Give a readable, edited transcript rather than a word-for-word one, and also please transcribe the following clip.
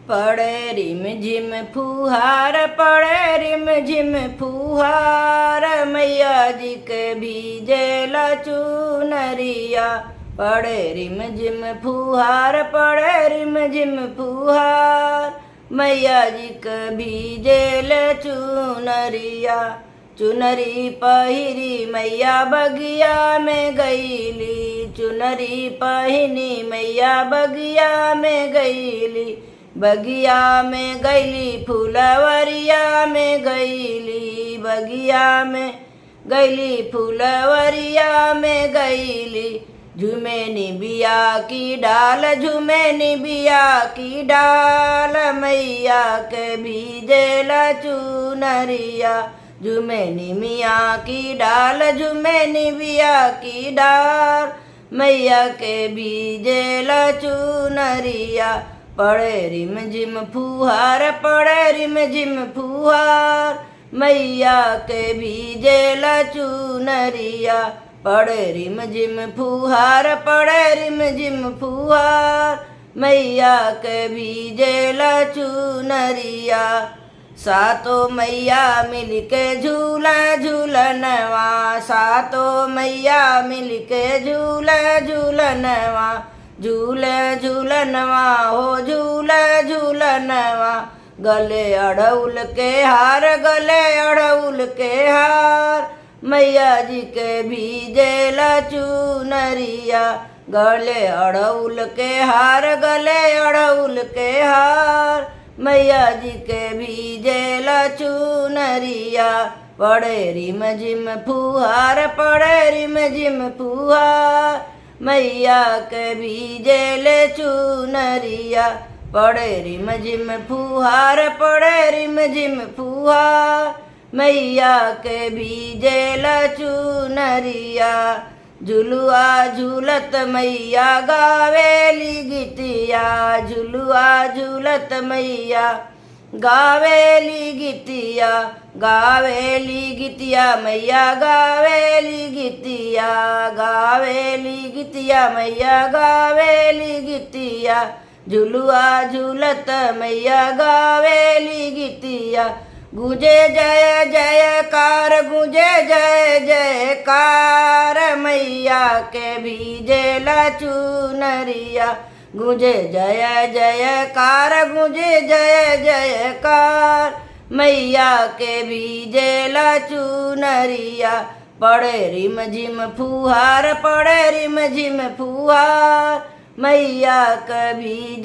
पड़े रिम झिम फुहार, पड़े रिम झिम फुहार, मैया जी के भीजेला चुनरिया। पड़े रिम झिम फुहार, पड़े रिम झिम फुहार, मैया जी के भीजेल चुनरिया। चुनरी पहिरी मैया बगिया में गईली, चुनरी पहिनी मैया बगिया में गईली। बगिया में गईली फुलवरिया में गईली, बगिया में गईली फुलवरिया में गईली। झूमे निबिया की डाल, झूमे निबिया की डाल, मैया के भीजेला चुनरिया। झूमे निमिया की डाल, झूमे निबिया की डाल, मैया के भीजेला चुनरिया। पड़े रिम झिम फुहार, पड़े रिम झिम फुहार, मैया के भीजेला चुनरिया। पड़े रिम झिम फुहार, पड़े रिम झिम फुहार, मैया के भीजेला चुनरिया। सातो मैया मिलके झूला झूलनवा, सातो मैया मिलके झूला झूलनवा। झूले झूलनवा हो झूले झूलनवा, गले अड़उल के हार, गले अड़उल के हार, मैया जी के भीजेला चुनरिया। गले अड़उल के हार, गले अड़उल के हार, मैया जी के भीजेला चुनरिया। पड़े रिम झिम फुहार, पड़े रिम झिम फुहार, मैया के भीजेले चुनरिया। पड़े रिम झिम फुहार, पड़े रिम झिम फुहार, मैया के भीजेला चुनरिया। झुलुआ झूलत मैया गावेली गीतिया, झुलुआ झूलत मैया गावेली गीतिया। गावेली गीतिया मैया गावेली गीतिया, गावेली गीतिया मैया गावेली गीतिया। झुलुआ झूलत मैया गावेली गीतिया। गुजे जय जयकार, गुजे जय जयकार, मैया के भीजेला चुनरिया। गुजे जय जयकार, गुजे जय जयकार, मैया के भीजेला चुनरिया। पड़े रिम झिम फुहार, पड़े रिम झिम फुहार, मैया के भीजे